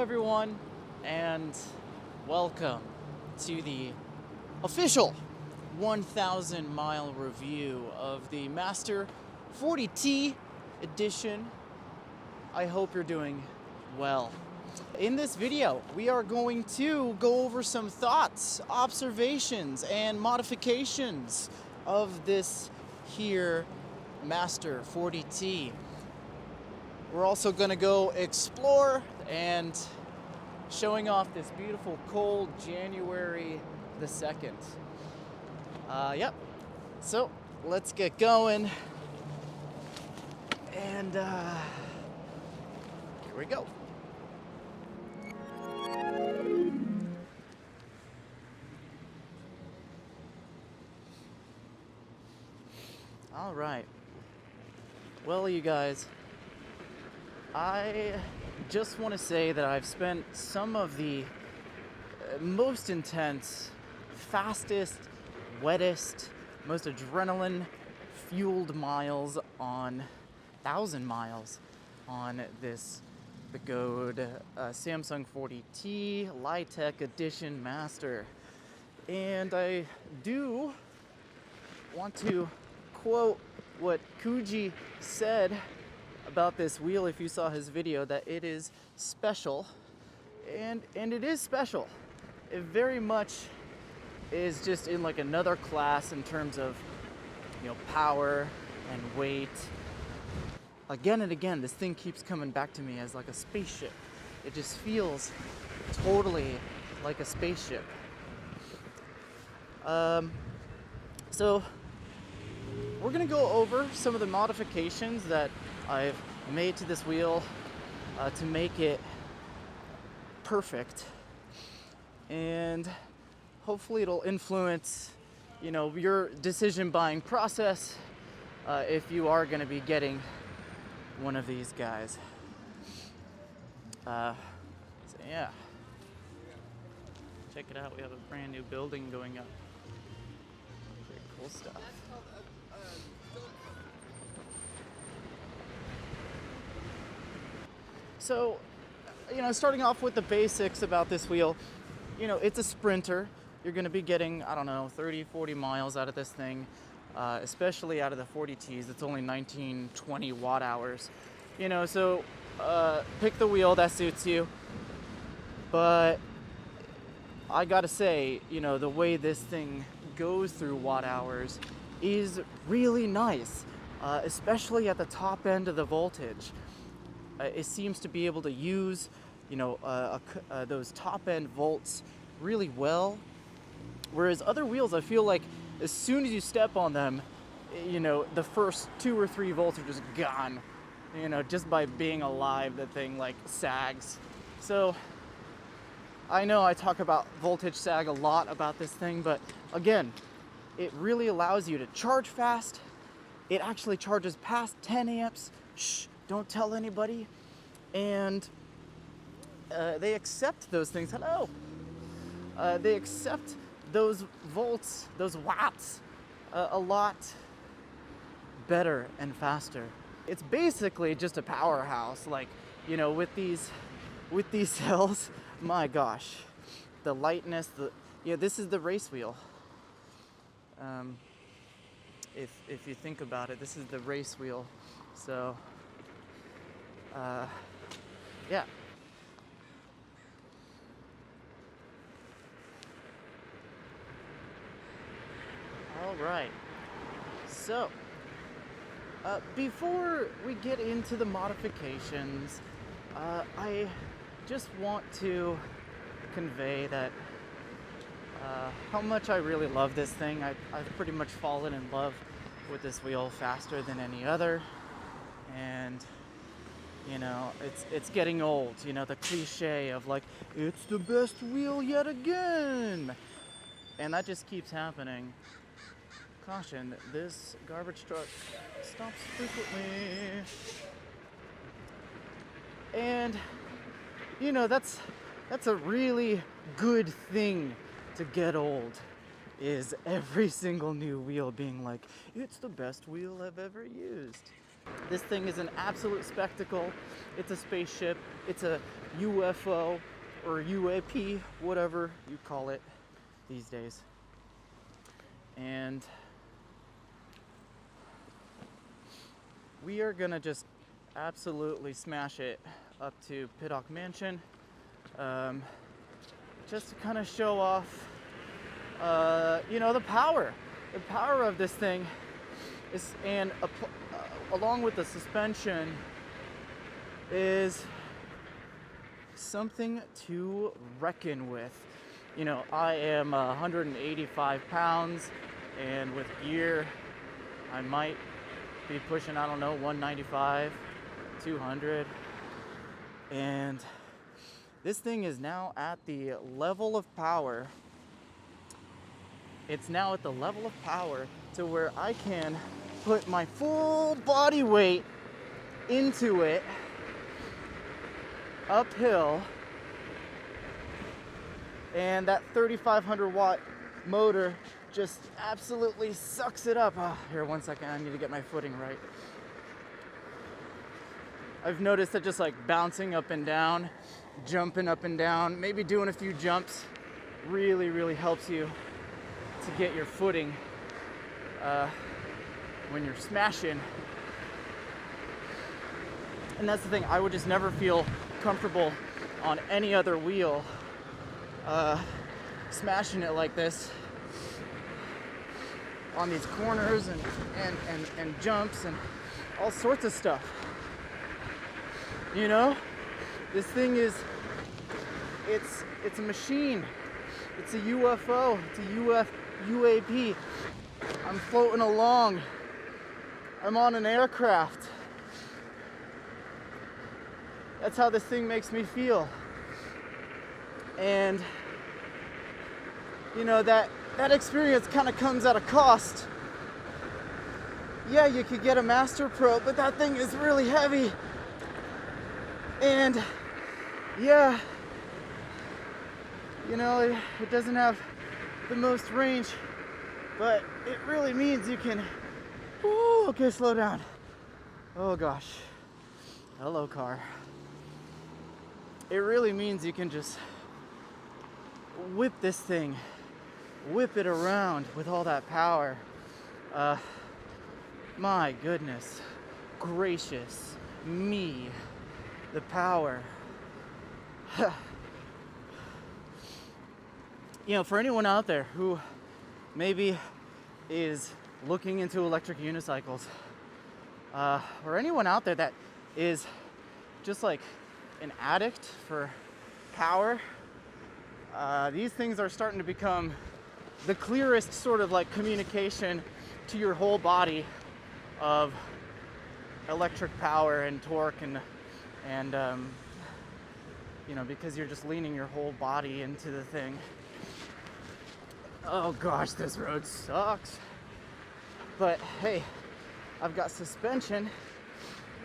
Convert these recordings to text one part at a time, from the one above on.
everyone, and welcome to the official 1,000 mile review of the Master 40T edition. I hope you're doing well. In this video, we are going to go over some thoughts, observations, and modifications of this here Master 40T. We're also going to go explore and showing off this beautiful cold January the 2nd. Yep. So let's get going. And here we go. All right. Well, you guys, I just want to say that I've spent some of the most intense, fastest, wettest, most adrenaline fueled miles on 1,000 miles on this Begode Samsung 40T Li-Tech Edition Master. And I do want to quote what Kuji said about this wheel, if you saw his video, that it is special, and it is special. It very much is just in like another class in terms of, you know, power and weight. Again and again, this thing keeps coming back to me as like a spaceship. It just feels totally like a spaceship. So we're gonna go over some of the modifications that I've made to this wheel to make it perfect, and hopefully it'll influence, you know, your decision buying process if you are going to be getting one of these guys. So yeah, check it out. We have a brand new building going up. Pretty cool stuff. So, you know, starting off with the basics about this wheel, you know, it's a sprinter. You're going to be getting, I don't know, 30, 40 miles out of this thing, especially out of the 40Ts. It's only 19, 20 watt hours. You know, so pick the wheel that suits you. But I got to say, you know, the way this thing goes through watt hours is really nice, especially at the top end of the voltage. It seems to be able to use, you know, those top-end volts really well. Whereas other wheels, I feel like as soon as you step on them, you know, the first 2 or 3 volts are just gone. You know, just by being alive, the thing like sags. So I know I talk about voltage sag a lot about this thing, but again, it really allows you to charge fast. It actually charges past 10 amps. Shh. Don't tell anybody. And they accept those things. Hello. They accept those volts, those watts, a lot better and faster. It's basically just a powerhouse. Like, you know, with these cells, my gosh, the lightness. This is the race wheel. If you think about it, this is the race wheel. So. Yeah. All right. So, before we get into the modifications, I just want to convey that how much I really love this thing. I've pretty much fallen in love with this wheel faster than any other, and you know, it's getting old, you know, the cliche of like, it's the best wheel yet again. And that just keeps happening. Caution, this garbage truck stops frequently. And, you know, that's a really good thing to get old, is every single new wheel being like, it's the best wheel I've ever used. This thing is an absolute spectacle. It's a spaceship. It's a UFO or UAP, whatever you call it these days. And we are gonna just absolutely smash it up to Piddock Mansion, just to kind of show off, the power of this thing is, and along with the suspension, is something to reckon with. I am 185 pounds, and with gear, I might be pushing, 195, 200. And this thing is now at the level of power. It's now at the level of power to where I can put my full body weight into it uphill, and that 3,500 watt motor just absolutely sucks it up. Here, 1 second, I need to get my footing right. I've noticed that just like bouncing up and down, jumping up and down, maybe doing a few jumps really, really helps you to get your footing when you're smashing. And that's the thing, I would just never feel comfortable on any other wheel smashing it like this on these corners and jumps and all sorts of stuff. This thing is, it's a machine. It's a UFO. It's a UAP. I'm floating along. I'm on an aircraft. That's how this thing makes me feel. And that experience kind of comes at a cost. Yeah, you could get a Master Pro, but that thing is really heavy. And yeah, it doesn't have the most range, but it really means you can, okay, slow down. Oh gosh, hello car. It really means you can just whip this thing, whip it around with all that power. My goodness gracious me, the power. For anyone out there who maybe is looking into electric unicycles, or anyone out there that is just like an addict for power, these things are starting to become the clearest sort of like communication to your whole body of electric power and torque and because you're just leaning your whole body into the thing. Oh gosh, this road sucks. But hey, I've got suspension,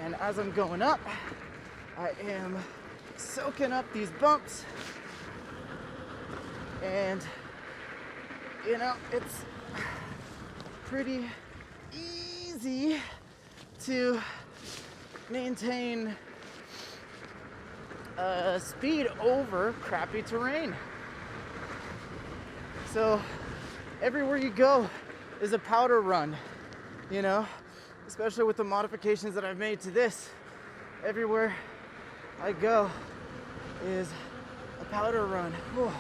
and as I'm going up, I am soaking up these bumps, and it's pretty easy to maintain speed over crappy terrain. So everywhere you go is a powder run, especially with the modifications that I've made to this. Everywhere I go is a powder run. Whew.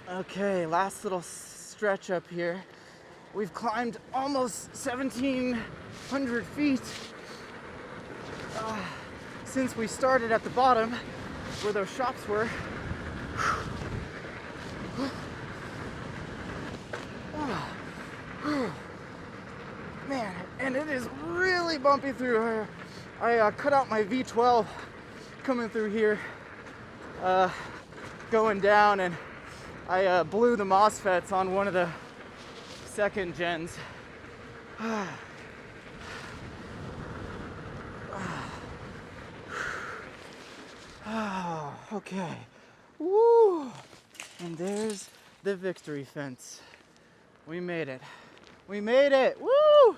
Okay, last little stretch up here. We've climbed almost 1,700 feet since we started at the bottom where those shops were. Man, and it is really bumpy through here. I cut out my V12 coming through here, going down, and I blew the MOSFETs on one of the second gens. Oh, okay. Woo! And there's the victory fence. We made it. We made it. Woo!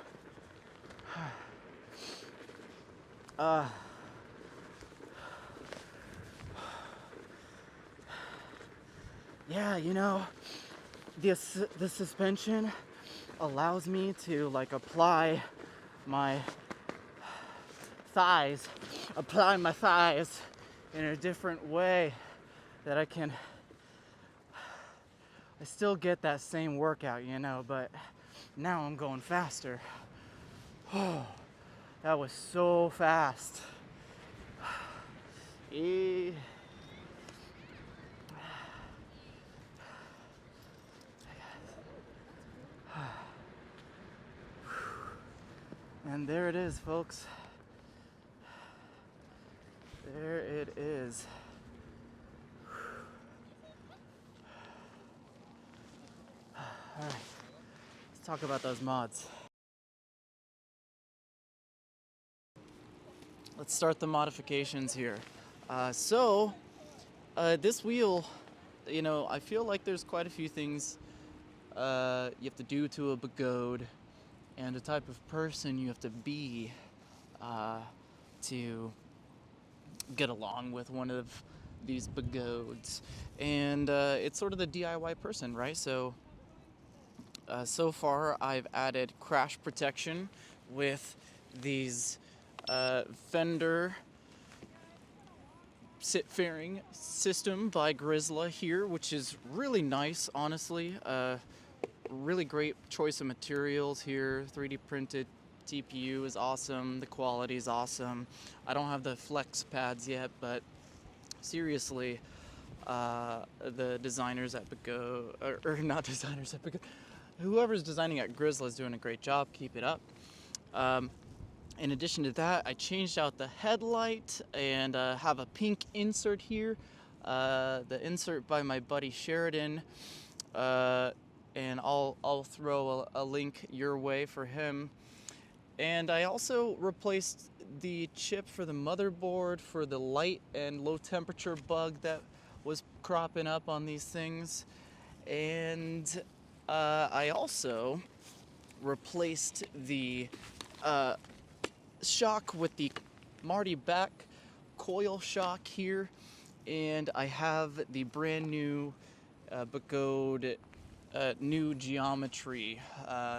Yeah, you know, the suspension allows me to like apply my thighs in a different way that I still get that same workout, you know, but now I'm going faster. Oh, that was so fast. And there it is, folks. There it is. All right, let's talk about those mods. Let's start the modifications here. This wheel, you know, I feel like there's quite a few things you have to do to a Begode and the type of person you have to be to get along with one of these Begodes. And it's sort of the DIY person, right? So far I've added crash protection with these fender sit fairing system by Grizzly here, which is really nice, honestly. Really great choice of materials here. 3D printed TPU is awesome. The quality is awesome. I don't have the flex pads yet, but seriously, the designers at Begode, or not designers at Begode, whoever's designing at Grizzly is doing a great job. Keep it up. In addition to that, I changed out the headlight and have a pink insert here. The insert by my buddy Sheridan. And I'll throw a link your way for him. And I also replaced the chip for the motherboard for the light and low temperature bug that was cropping up on these things. And I also replaced the shock with the Marty back coil shock here. And I have the brand new Begode new geometry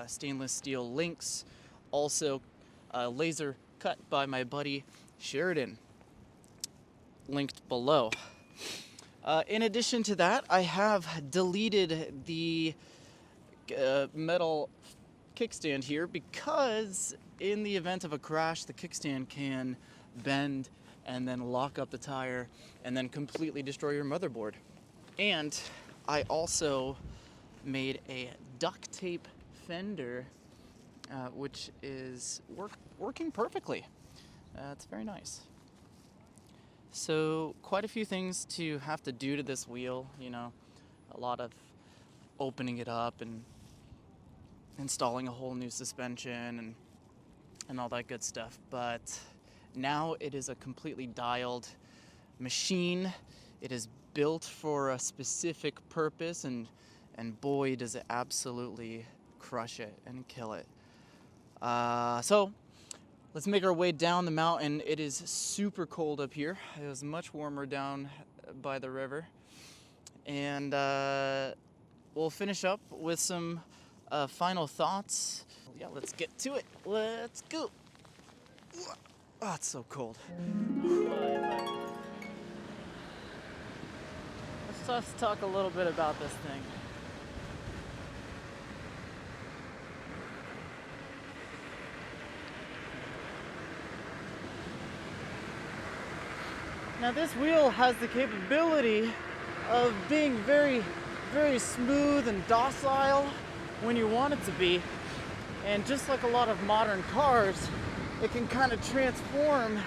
stainless steel links, also laser cut by my buddy Sheridan, linked below. In addition to that, I have deleted the metal kickstand here because in the event of a crash, the kickstand can bend and then lock up the tire and then completely destroy your motherboard. And I also made a duct tape fender, which is working perfectly. It's very nice. So quite a few things to have to do to this wheel, you know, a lot of opening it up and installing a whole new suspension and all that good stuff. But now it is a completely dialed machine. It is built for a specific purpose, and boy, does it absolutely crush it and kill it. So let's make our way down the mountain. It is super cold up here. It was much warmer down by the river. And we'll finish up with some final thoughts. Yeah, let's get to it. Let's go. Oh, it's so cold. Let's talk a little bit about this thing. Now this wheel has the capability of being very, very smooth and docile when you want it to be. And just like a lot of modern cars, it can kind of transform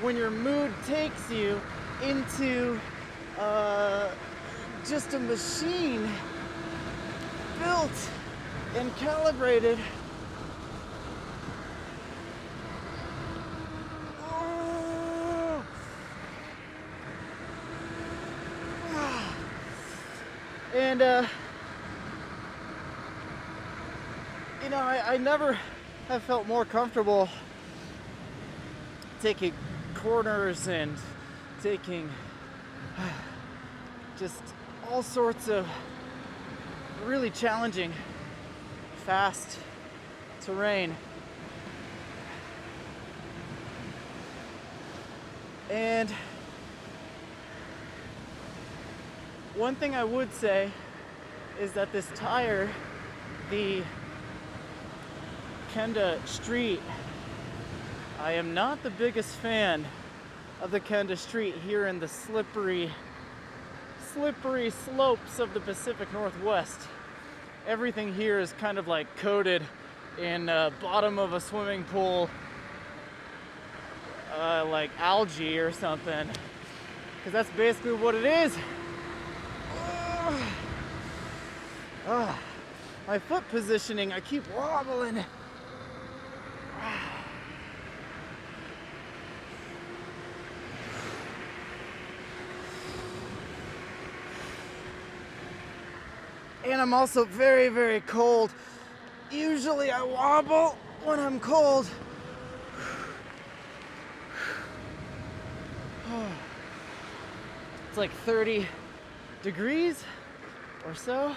when your mood takes you into just a machine built and calibrated and I never have felt more comfortable taking corners and taking just all sorts of really challenging, fast terrain. And one thing I would say is that this tire, the Kenda Street, I am not the biggest fan of the Kenda Street here in the slippery slopes of the Pacific Northwest. Everything here is kind of like coated in bottom of a swimming pool, like algae or something, because that's basically what it is. My foot positioning, I keep wobbling. And I'm also very, very cold. Usually I wobble when I'm cold. It's like 30 degrees or so.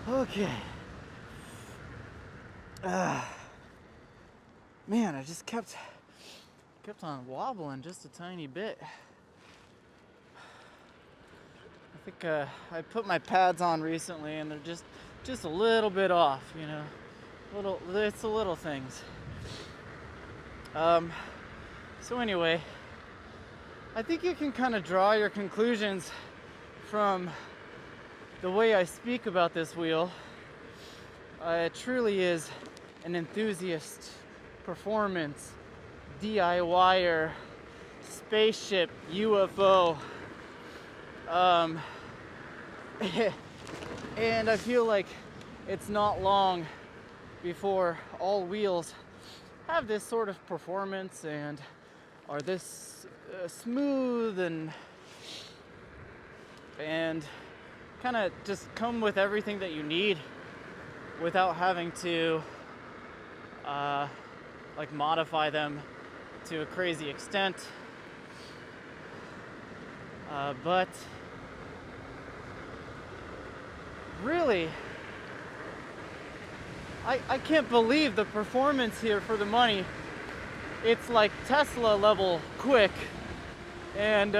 Okay. Man, I just kept on wobbling just a tiny bit. I think I put my pads on recently, and they're just a little bit off, you know. It's the little things. So anyway, I think you can kind of draw your conclusions from the way I speak about this wheel. It truly is an enthusiast performance DIYer spaceship UFO. And I feel like it's not long before all wheels have this sort of performance and are this smooth and kind of just come with everything that you need without having to like modify them to a crazy extent. But really, I can't believe the performance here for the money. It's like Tesla level quick, and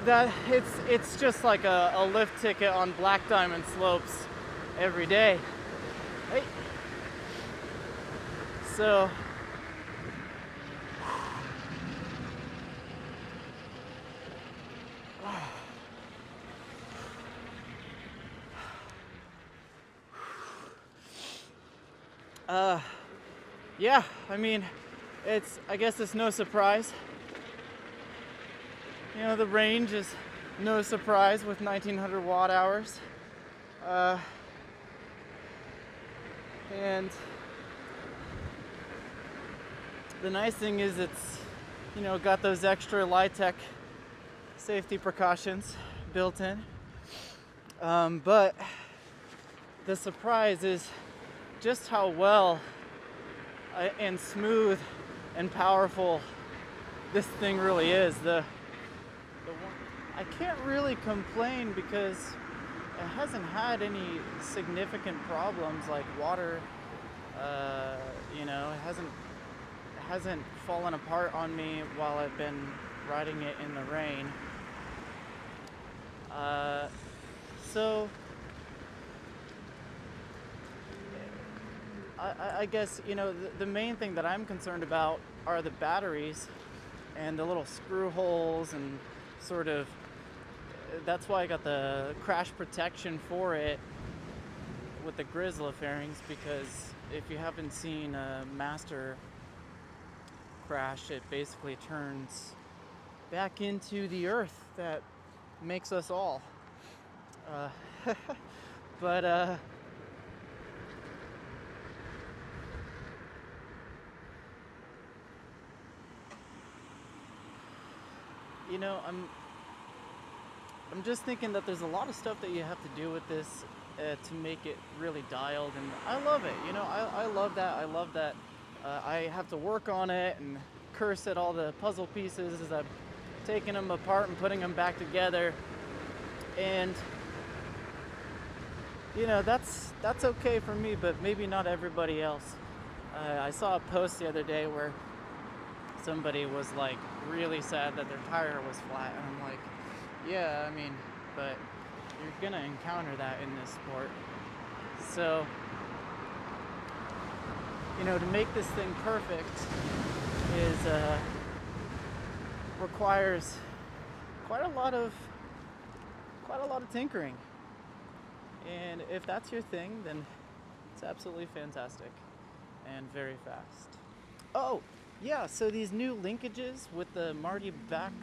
that it's just like a lift ticket on black diamond slopes every day. Hey. So yeah, I mean, I guess it's no surprise. You know, the range is no surprise with 1900 watt hours. And the nice thing is it's, you know, got those extra Li-Tech safety precautions built in. But the surprise is just how well and smooth and powerful this thing really is. I can't really complain because it hasn't had any significant problems like water. You know, it hasn't fallen apart on me while I've been riding it in the rain. So I guess, you know, the main thing that I'm concerned about are the batteries and the little screw holes, and sort of that's why I got the crash protection for it with the Grizzly fairings, because if you haven't seen a Master crash, it basically turns back into the earth that makes us all. But you know, I'm just thinking that there's a lot of stuff that you have to do with this to make it really dialed, and I love it. You know, I love that. I love that I have to work on it and curse at all the puzzle pieces as I'm taking them apart and putting them back together. And you know, that's okay for me, but maybe not everybody else. I saw a post the other day where somebody was like really sad that their tire was flat, and I'm like, yeah, I mean, but you're gonna encounter that in this sport. So, you know, to make this thing perfect is requires quite a lot of tinkering. And if that's your thing, then it's absolutely fantastic and very fast. Oh, yeah, so these new linkages with the Marty back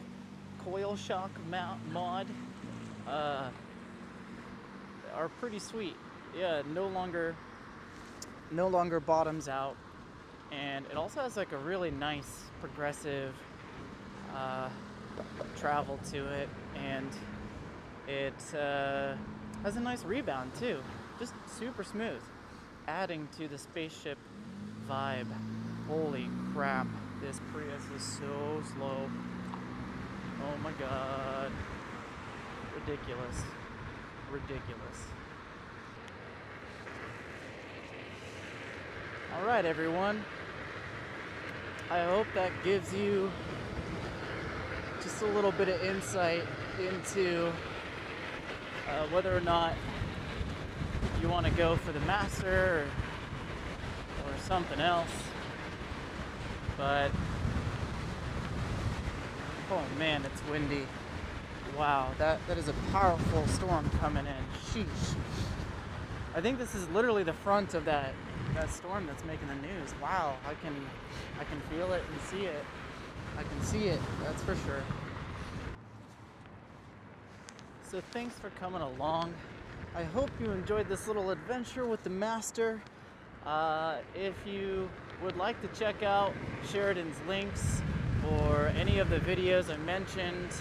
coil shock mod are pretty sweet. Yeah, no longer bottoms out, and it also has like a really nice progressive travel to it, and it has a nice rebound too, just super smooth, adding to the spaceship vibe. Holy crap, this Prius is so slow. Oh my god. Ridiculous. Alright, everyone. I hope that gives you just a little bit of insight into whether or not you want to go for the Master or something else. But oh man, it's windy. Wow, that is a powerful storm coming in. Sheesh. I think this is literally the front of that storm that's making the news. Wow, I can feel it and see it. I can see it, that's for sure. So thanks for coming along. I hope you enjoyed this little adventure with the Master. If you would like to check out Sheridan's links or any of the videos I mentioned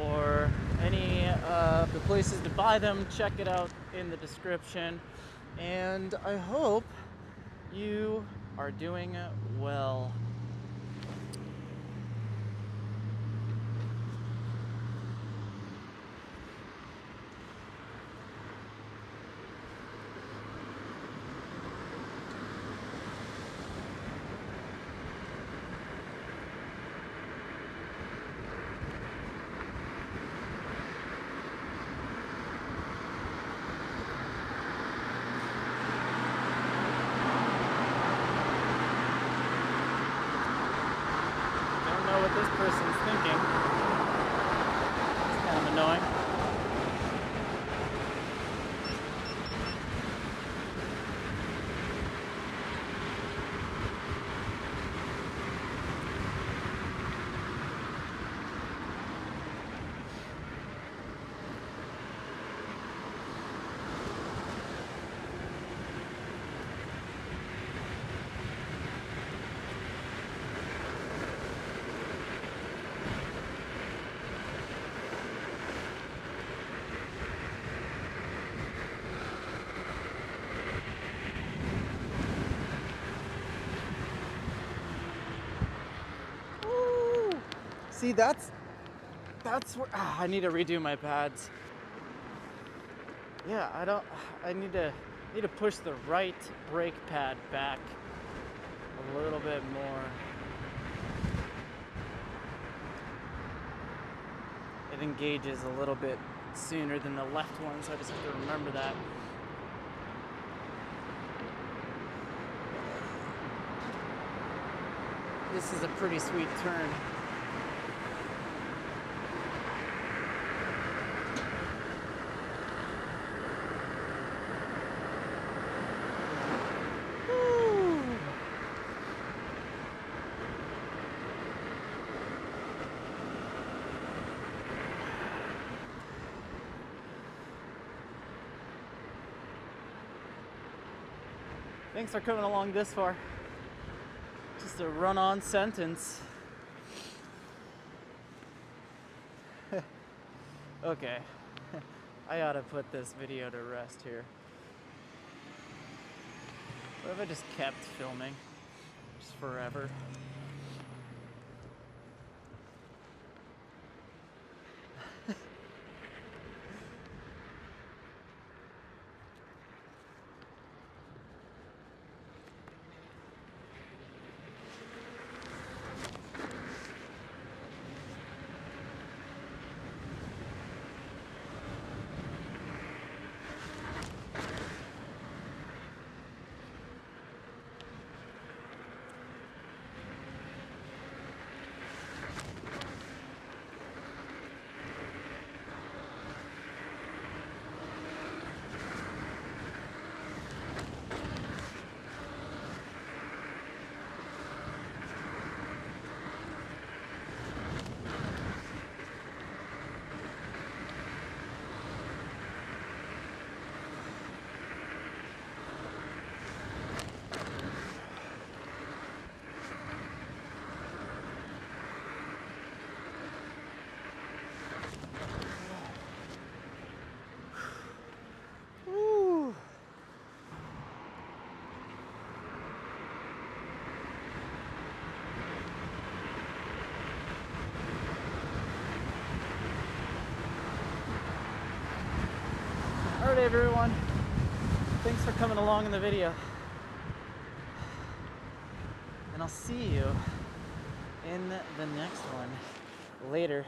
or any of the places to buy them, check it out in the description. And I hope you are doing well. What this person's thinking. It's kind of annoying. See, that's where I need to redo my pads. Yeah, I need to push the right brake pad back a little bit more. It engages a little bit sooner than the left one, so I just have to remember that. This is a pretty sweet turn. Thanks for coming along this far. Just a run-on sentence. Okay. I ought to put this video to rest here. What if I just kept filming? Just forever. Alright everyone, thanks for coming along in the video, and I'll see you in the next one. Later.